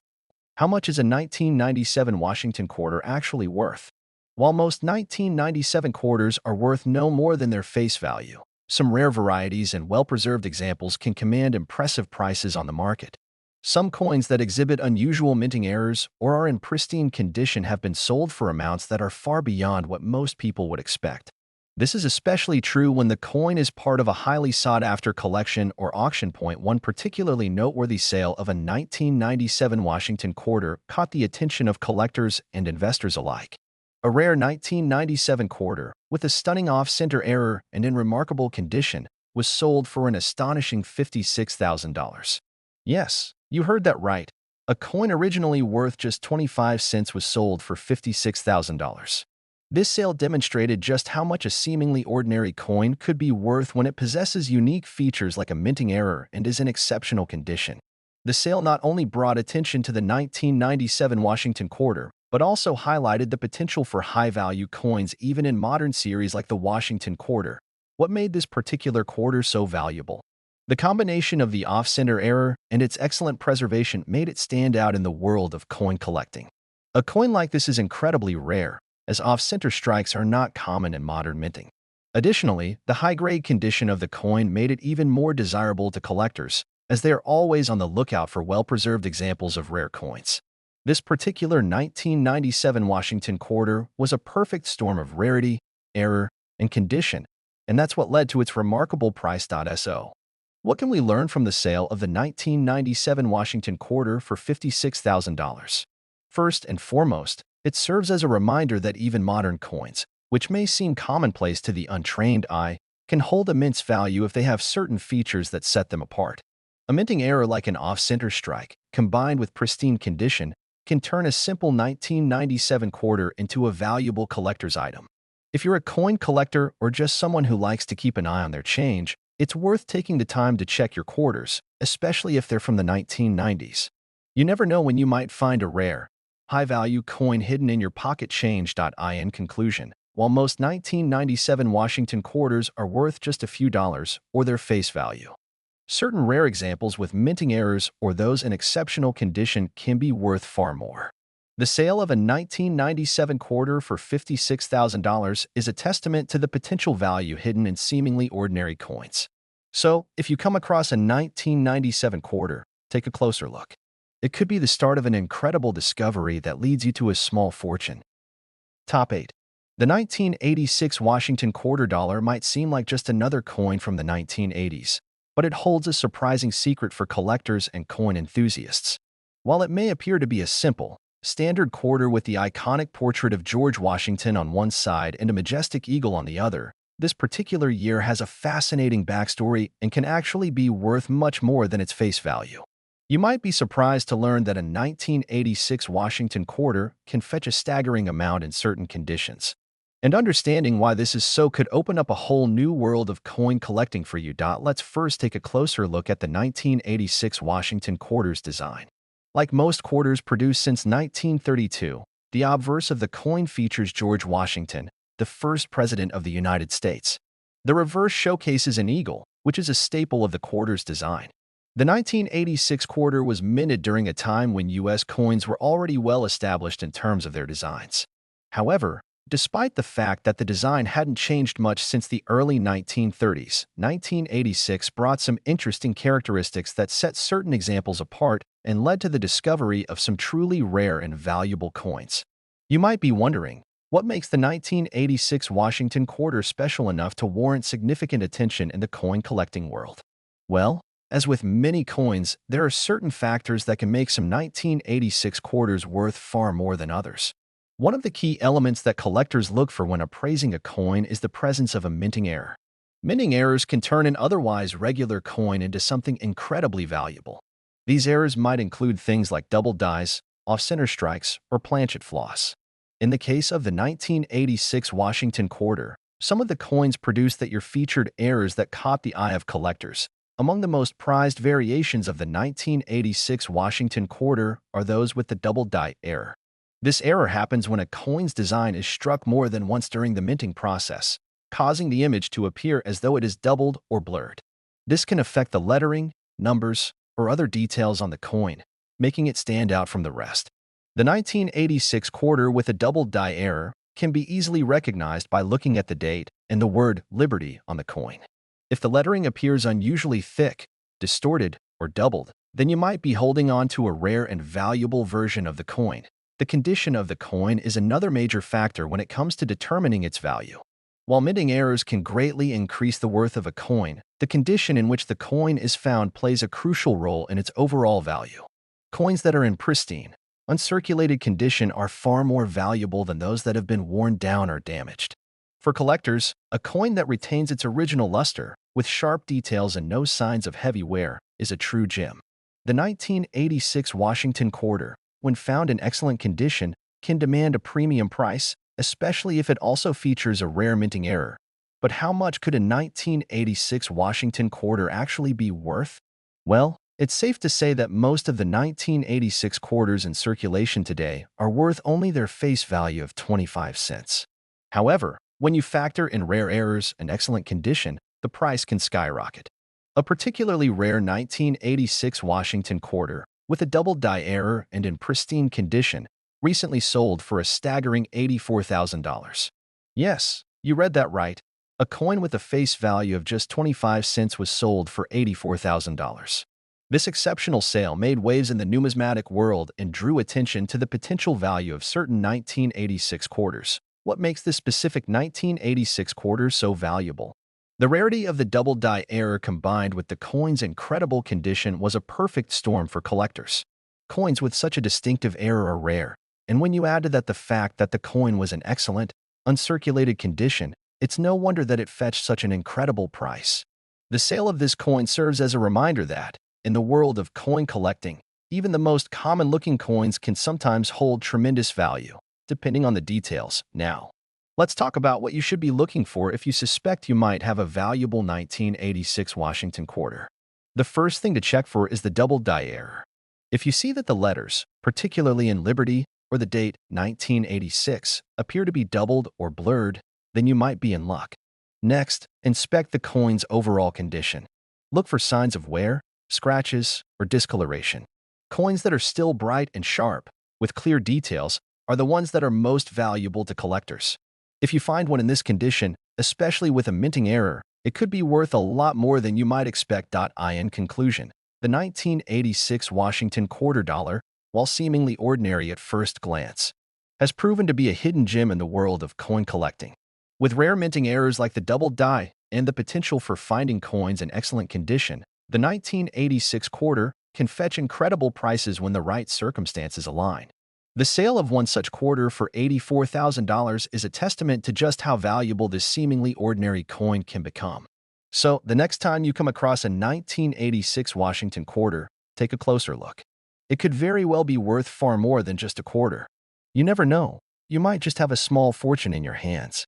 how much is a 1997 Washington quarter actually worth? While most 1997 quarters are worth no more than their face value, some rare varieties and well-preserved examples can command impressive prices on the market. Some coins that exhibit unusual minting errors or are in pristine condition have been sold for amounts that are far beyond what most people would expect. This is especially true when the coin is part of a highly sought-after collection or auction point. One particularly noteworthy sale of a 1997 Washington quarter caught the attention of collectors and investors alike. A rare 1997 quarter, with a stunning off-center error and in remarkable condition, was sold for an astonishing $56,000. Yes, you heard that right. A coin originally worth just 25 cents was sold for $56,000. This sale demonstrated just how much a seemingly ordinary coin could be worth when it possesses unique features like a minting error and is in exceptional condition. The sale not only brought attention to the 1997 Washington quarter, but also highlighted the potential for high-value coins even in modern series like the Washington quarter. What made this particular quarter so valuable? The combination of the off-center error and its excellent preservation made it stand out in the world of coin collecting. A coin like this is incredibly rare, as off-center strikes are not common in modern minting. Additionally, the high-grade condition of the coin made it even more desirable to collectors, as they are always on the lookout for well-preserved examples of rare coins. This particular 1997 Washington quarter was a perfect storm of rarity, error, and condition, and that's what led to its remarkable price. So, what can we learn from the sale of the 1997 Washington quarter for $56,000? First and foremost, it serves as a reminder that even modern coins, which may seem commonplace to the untrained eye, can hold immense value if they have certain features that set them apart. A minting error like an off-center strike, combined with pristine condition, can turn a simple 1997 quarter into a valuable collector's item. If you're a coin collector or just someone who likes to keep an eye on their change, it's worth taking the time to check your quarters, especially if they're from the 1990s. You never know when you might find a rare, high-value coin hidden in your pocket. In conclusion, while most 1997 Washington quarters are worth just a few dollars or their face value, certain rare examples with minting errors or those in exceptional condition can be worth far more. The sale of a 1997 quarter for $56,000 is a testament to the potential value hidden in seemingly ordinary coins. So, if you come across a 1997 quarter, take a closer look. It could be the start of an incredible discovery that leads you to a small fortune. Top 8. The 1986 Washington quarter dollar might seem like just another coin from the 1980s, but it holds a surprising secret for collectors and coin enthusiasts. While it may appear to be a simple, standard quarter with the iconic portrait of George Washington on one side and a majestic eagle on the other, this particular year has a fascinating backstory and can actually be worth much more than its face value. You might be surprised to learn that a 1986 Washington quarter can fetch a staggering amount in certain conditions. And understanding why this is so could open up a whole new world of coin collecting for you. Let's first take a closer look at the 1986 Washington quarter's design. Like most quarters produced since 1932, the obverse of the coin features George Washington, the first president of the United States. The reverse showcases an eagle, which is a staple of the quarter's design. The 1986 quarter was minted during a time when U.S. coins were already well established in terms of their designs. However, despite the fact that the design hadn't changed much since the early 1930s, 1986 brought some interesting characteristics that set certain examples apart and led to the discovery of some truly rare and valuable coins. You might be wondering, what makes the 1986 Washington quarter special enough to warrant significant attention in the coin collecting world? Well, as with many coins, there are certain factors that can make some 1986 quarters worth far more than others. One of the key elements that collectors look for when appraising a coin is the presence of a minting error. Minting errors can turn an otherwise regular coin into something incredibly valuable. These errors might include things like double dies, off-center strikes, or planchet floss. In the case of the 1986 Washington quarter, some of the coins produced that year featured errors that caught the eye of collectors. Among the most prized variations of the 1986 Washington quarter are those with the double die error. This error happens when a coin's design is struck more than once during the minting process, causing the image to appear as though it is doubled or blurred. This can affect the lettering, numbers, or other details on the coin, making it stand out from the rest. The 1986 quarter with a double die error can be easily recognized by looking at the date and the word Liberty on the coin. If the lettering appears unusually thick, distorted, or doubled, then you might be holding on to a rare and valuable version of the coin. The condition of the coin is another major factor when it comes to determining its value. While minting errors can greatly increase the worth of a coin, the condition in which the coin is found plays a crucial role in its overall value. Coins that are in pristine, uncirculated condition are far more valuable than those that have been worn down or damaged. For collectors, a coin that retains its original luster, with sharp details and no signs of heavy wear, is a true gem. The 1986 Washington quarter, when found in excellent condition, can demand a premium price, especially if it also features a rare minting error. But how much could a 1986 Washington quarter actually be worth? Well, it's safe to say that most of the 1986 quarters in circulation today are worth only their face value of 25 cents. However, when you factor in rare errors and excellent condition, the price can skyrocket. A particularly rare 1986 Washington quarter, with a double die error and in pristine condition, recently sold for a staggering $84,000. Yes, you read that right. A coin with a face value of just 25 cents was sold for $84,000. This exceptional sale made waves in the numismatic world and drew attention to the potential value of certain 1986 quarters. What makes this specific 1986 quarter so valuable? The rarity of the double die error combined with the coin's incredible condition was a perfect storm for collectors. Coins with such a distinctive error are rare, and when you add to that the fact that the coin was in excellent, uncirculated condition, it's no wonder that it fetched such an incredible price. The sale of this coin serves as a reminder that, in the world of coin collecting, even the most common-looking coins can sometimes hold tremendous value, depending on the details. Now, let's talk about what you should be looking for if you suspect you might have a valuable 1986 Washington quarter. The first thing to check for is the double die error. If you see that the letters, particularly in Liberty or the date 1986, appear to be doubled or blurred, then you might be in luck. Next, inspect the coin's overall condition. Look for signs of wear, scratches, or discoloration. Coins that are still bright and sharp, with clear details, are the ones that are most valuable to collectors. If you find one in this condition, especially with a minting error, it could be worth a lot more than you might expect. In conclusion, the 1986 Washington quarter dollar, while seemingly ordinary at first glance, has proven to be a hidden gem in the world of coin collecting. With rare minting errors like the double die and the potential for finding coins in excellent condition, the 1986 quarter can fetch incredible prices when the right circumstances align. The sale of one such quarter for $84,000 is a testament to just how valuable this seemingly ordinary coin can become. So, the next time you come across a 1986 Washington quarter, take a closer look. It could very well be worth far more than just a quarter. You never know. You might just have a small fortune in your hands.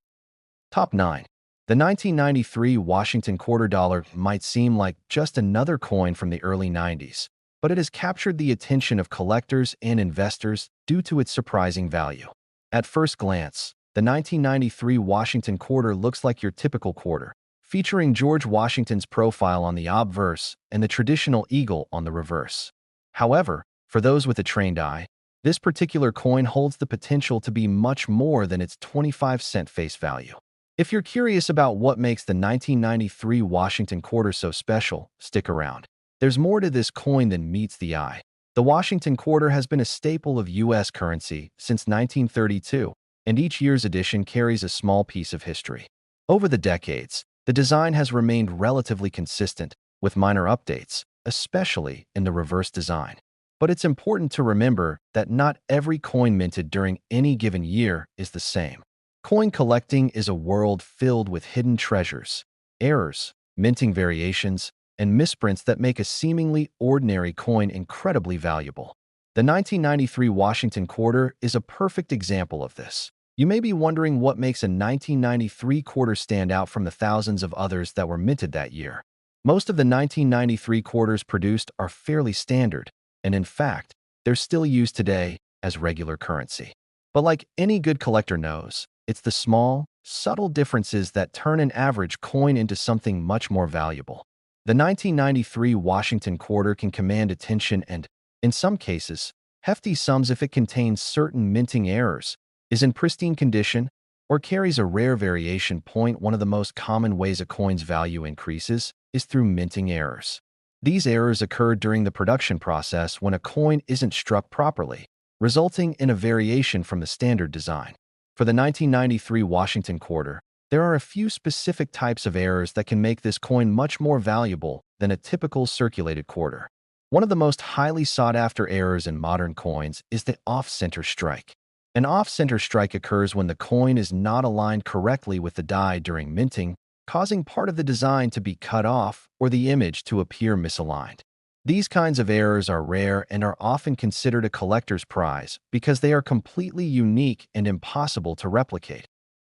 Top 9. The 1993 Washington quarter dollar might seem like just another coin from the early 90s, but it has captured the attention of collectors and investors due to its surprising value. At first glance, the 1993 Washington quarter looks like your typical quarter, featuring George Washington's profile on the obverse and the traditional eagle on the reverse. However, for those with a trained eye, this particular coin holds the potential to be much more than its 25-cent face value. If you're curious about what makes the 1993 Washington quarter so special, stick around. There's more to this coin than meets the eye. The Washington quarter has been a staple of U.S. currency since 1932, and each year's edition carries a small piece of history. Over the decades, the design has remained relatively consistent, with minor updates, especially in the reverse design. But it's important to remember that not every coin minted during any given year is the same. Coin collecting is a world filled with hidden treasures, errors, minting variations, and misprints that make a seemingly ordinary coin incredibly valuable. The 1993 Washington quarter is a perfect example of this. You may be wondering what makes a 1993 quarter stand out from the thousands of others that were minted that year. Most of the 1993 quarters produced are fairly standard, and in fact, they're still used today as regular currency. But like any good collector knows, it's the small, subtle differences that turn an average coin into something much more valuable. The 1993 Washington quarter can command attention and, in some cases, hefty sums if it contains certain minting errors, is in pristine condition, or carries a rare variation point. One of the most common ways a coin's value increases is through minting errors. These errors occur during the production process when a coin isn't struck properly, resulting in a variation from the standard design. For the 1993 Washington quarter, There are a few specific types of errors that can make this coin much more valuable than a typical circulated quarter. One of the most highly sought-after errors in modern coins is the off-center strike. An off-center strike occurs when the coin is not aligned correctly with the die during minting, causing part of the design to be cut off or the image to appear misaligned. These kinds of errors are rare and are often considered a collector's prize because they are completely unique and impossible to replicate.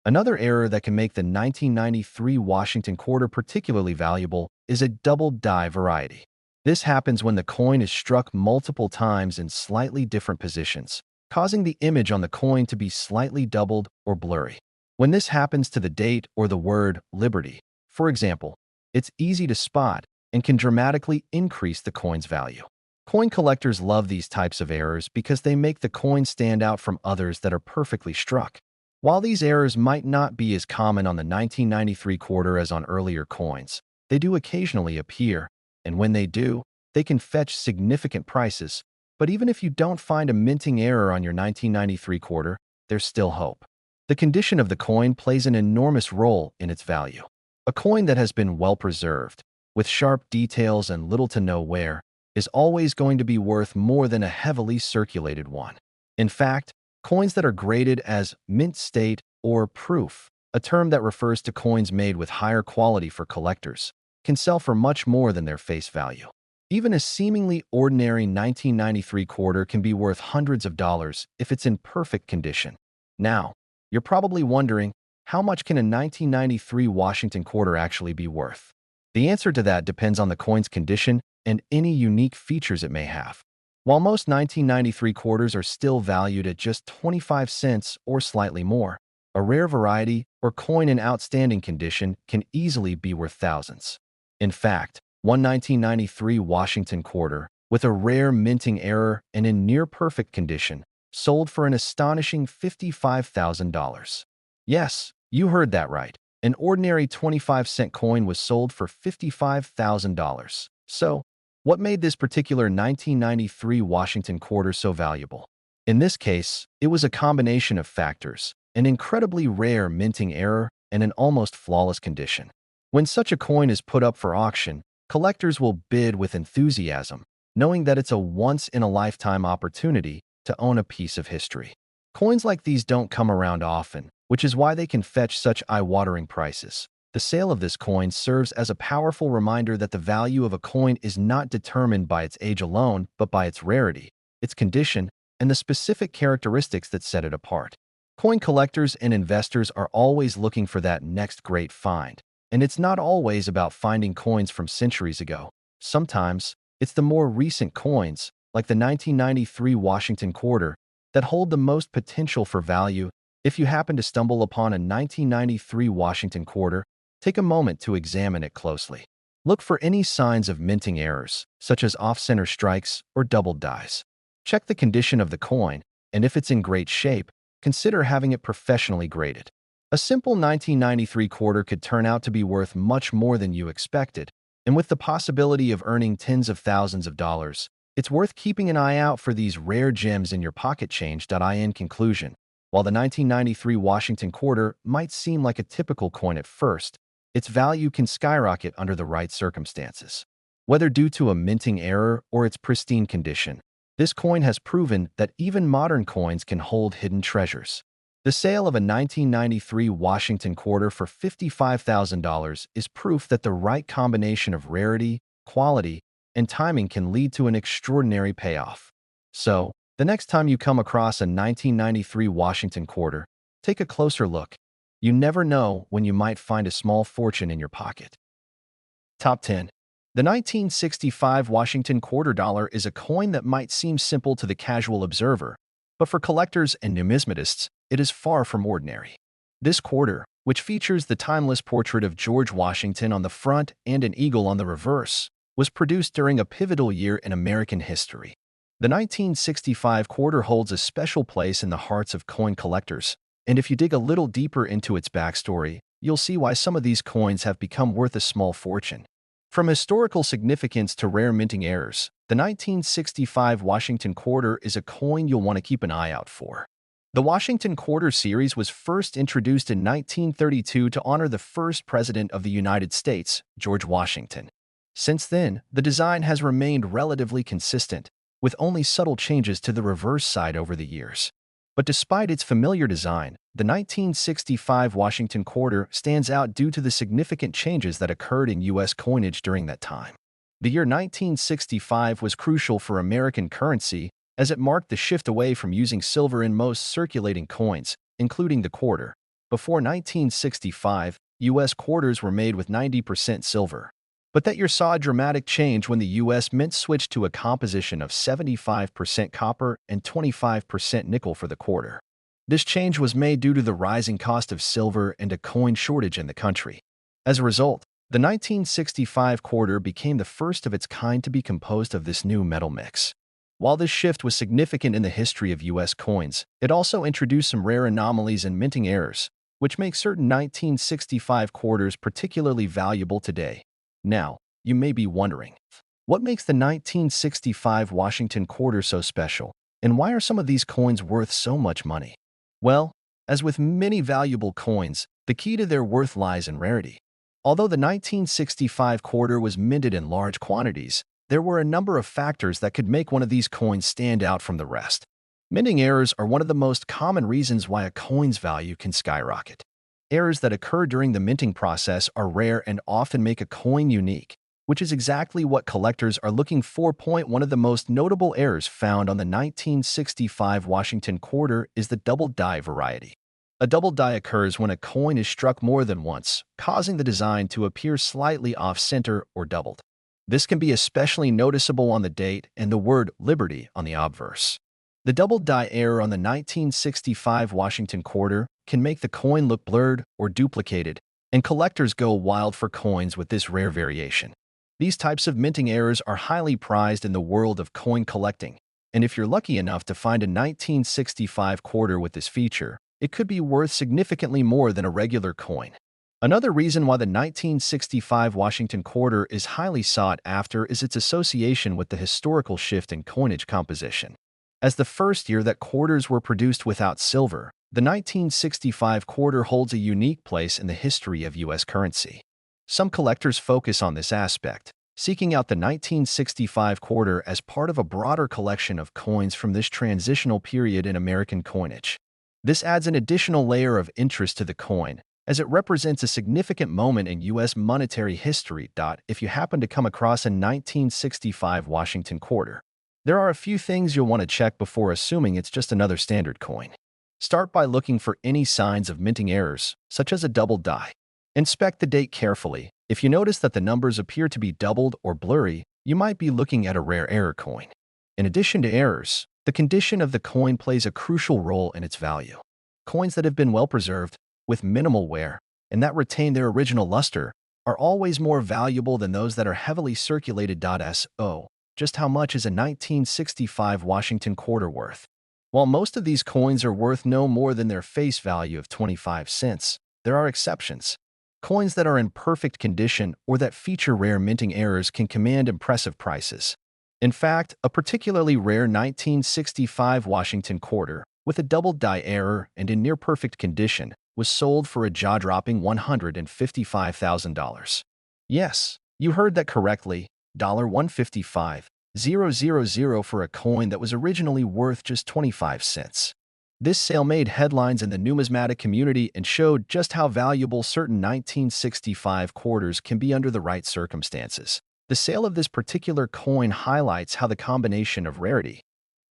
Another error that can make the 1993 Washington quarter particularly valuable is a double die variety. This happens when the coin is struck multiple times in slightly different positions, causing the image on the coin to be slightly doubled or blurry. When this happens to the date or the word Liberty, for example, it's easy to spot and can dramatically increase the coin's value. Coin collectors love these types of errors because they make the coin stand out from others that are perfectly struck. While these errors might not be as common on the 1993 quarter as on earlier coins, they do occasionally appear, and when they do, they can fetch significant prices. But even if you don't find a minting error on your 1993 quarter, there's still hope. The condition of the coin plays an enormous role in its value. A coin that has been well preserved, with sharp details and little to no wear, is always going to be worth more than a heavily circulated one. In fact, coins that are graded as mint state or proof, a term that refers to coins made with higher quality for collectors, can sell for much more than their face value. Even a seemingly ordinary 1993 quarter can be worth hundreds of dollars if it's in perfect condition. Now, you're probably wondering, how much can a 1993 Washington quarter actually be worth? The answer to that depends on the coin's condition and any unique features it may have. While most 1993 quarters are still valued at just 25 cents or slightly more, a rare variety or coin in outstanding condition can easily be worth thousands. In fact, one 1993 Washington quarter, with a rare minting error and in near-perfect condition, sold for an astonishing $55,000. Yes, you heard that right. An ordinary 25-cent coin was sold for $55,000. So, what made this particular 1993 Washington quarter so valuable? In this case, it was a combination of factors: an incredibly rare minting error and an almost flawless condition. When such a coin is put up for auction, collectors will bid with enthusiasm, knowing that it's a once-in-a-lifetime opportunity to own a piece of history. Coins like these don't come around often, which is why they can fetch such eye-watering prices. The sale of this coin serves as a powerful reminder that the value of a coin is not determined by its age alone, but by its rarity, its condition, and the specific characteristics that set it apart. Coin collectors and investors are always looking for that next great find, and it's not always about finding coins from centuries ago. Sometimes, it's the more recent coins, like the 1993 Washington quarter, that hold the most potential for value. If you happen to stumble upon a 1993 Washington quarter, take a moment to examine it closely. Look for any signs of minting errors, such as off-center strikes or doubled dies. Check the condition of the coin, and if it's in great shape, consider having it professionally graded. A simple 1993 quarter could turn out to be worth much more than you expected, and with the possibility of earning tens of thousands of dollars, it's worth keeping an eye out for these rare gems in your pocket change. In conclusion, while the 1993 Washington quarter might seem like a typical coin at first, its value can skyrocket under the right circumstances. Whether due to a minting error or its pristine condition, this coin has proven that even modern coins can hold hidden treasures. The sale of a 1993 Washington quarter for $55,000 is proof that the right combination of rarity, quality, and timing can lead to an extraordinary payoff. So, the next time you come across a 1993 Washington quarter, take a closer look. You never know when you might find a small fortune in your pocket. Top 10. The 1965 Washington quarter dollar is a coin that might seem simple to the casual observer, but for collectors and numismatists, it is far from ordinary. This quarter, which features the timeless portrait of George Washington on the front and an eagle on the reverse, was produced during a pivotal year in American history. The 1965 quarter holds a special place in the hearts of coin collectors, and if you dig a little deeper into its backstory, you'll see why some of these coins have become worth a small fortune. From historical significance to rare minting errors, the 1965 Washington quarter is a coin you'll want to keep an eye out for. The Washington Quarter series was first introduced in 1932 to honor the first president of the United States, George Washington. Since then, the design has remained relatively consistent, with only subtle changes to the reverse side over the years. But despite its familiar design, the 1965 Washington Quarter stands out due to the significant changes that occurred in U.S. coinage during that time. The year 1965 was crucial for American currency as it marked the shift away from using silver in most circulating coins, including the quarter. Before 1965, U.S. quarters were made with 90% silver. But that year saw a dramatic change when the U.S. Mint switched to a composition of 75% copper and 25% nickel for the quarter. This change was made due to the rising cost of silver and a coin shortage in the country. As a result, the 1965 quarter became the first of its kind to be composed of this new metal mix. While this shift was significant in the history of U.S. coins, it also introduced some rare anomalies and minting errors, which make certain 1965 quarters particularly valuable today. Now, you may be wondering, what makes the 1965 Washington Quarter so special, and why are some of these coins worth so much money? Well, as with many valuable coins, the key to their worth lies in rarity. Although the 1965 quarter was minted in large quantities, there were a number of factors that could make one of these coins stand out from the rest. Minting errors are one of the most common reasons why a coin's value can skyrocket. Errors that occur during the minting process are rare and often make a coin unique, which is exactly what collectors are looking for. One of the most notable errors found on the 1965 Washington Quarter is the double die variety. A double die occurs when a coin is struck more than once, causing the design to appear slightly off-center or doubled. This can be especially noticeable on the date and the word Liberty on the obverse. The double die error on the 1965 Washington Quarter can make the coin look blurred or duplicated, and collectors go wild for coins with this rare variation. These types of minting errors are highly prized in the world of coin collecting, and if you're lucky enough to find a 1965 quarter with this feature, it could be worth significantly more than a regular coin. Another reason why the 1965 Washington Quarter is highly sought after is its association with the historical shift in coinage composition. As the first year that quarters were produced without silver, the 1965 quarter holds a unique place in the history of U.S. currency. Some collectors focus on this aspect, seeking out the 1965 quarter as part of a broader collection of coins from this transitional period in American coinage. This adds an additional layer of interest to the coin, as it represents a significant moment in U.S. monetary history. If you happen to come across a 1965 Washington Quarter, there are a few things you'll want to check before assuming it's just another standard coin. Start by looking for any signs of minting errors, such as a double die. Inspect the date carefully. If you notice that the numbers appear to be doubled or blurry, you might be looking at a rare error coin. In addition to errors, the condition of the coin plays a crucial role in its value. Coins that have been well preserved, with minimal wear, and that retain their original luster, are always more valuable than those that are heavily circulated. So, just how much is a 1965 Washington Quarter worth? While most of these coins are worth no more than their face value of 25 cents, there are exceptions. Coins that are in perfect condition or that feature rare minting errors can command impressive prices. In fact, a particularly rare 1965 Washington Quarter, with a double die error and in near-perfect condition, was sold for a jaw-dropping $155,000. Yes, you heard that correctly, $155,000 for a coin that was originally worth just 25 cents. This sale made headlines in the numismatic community and showed just how valuable certain 1965 quarters can be under the right circumstances. The sale of this particular coin highlights how the combination of rarity,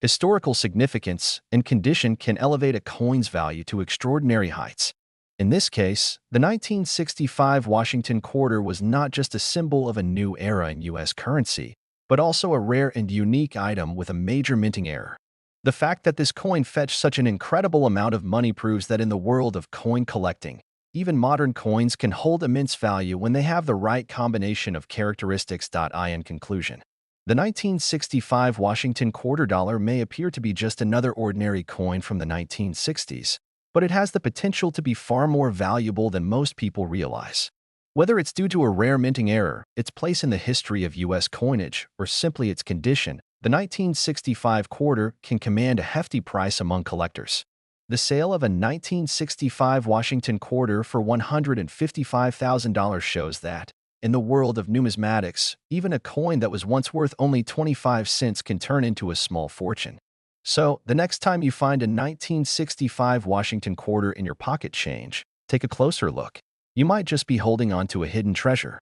historical significance, and condition can elevate a coin's value to extraordinary heights. In this case, the 1965 Washington Quarter was not just a symbol of a new era in U.S. currency, but also a rare and unique item with a major minting error. The fact that this coin fetched such an incredible amount of money proves that in the world of coin collecting, even modern coins can hold immense value when they have the right combination of characteristics. In conclusion, the 1965 Washington Quarter dollar may appear to be just another ordinary coin from the 1960s, but it has the potential to be far more valuable than most people realize. Whether it's due to a rare minting error, its place in the history of U.S. coinage, or simply its condition, the 1965 quarter can command a hefty price among collectors. The sale of a 1965 Washington quarter for $155,000 shows that, in the world of numismatics, even a coin that was once worth only 25 cents can turn into a small fortune. So, the next time you find a 1965 Washington quarter in your pocket change, take a closer look. You might just be holding on to a hidden treasure.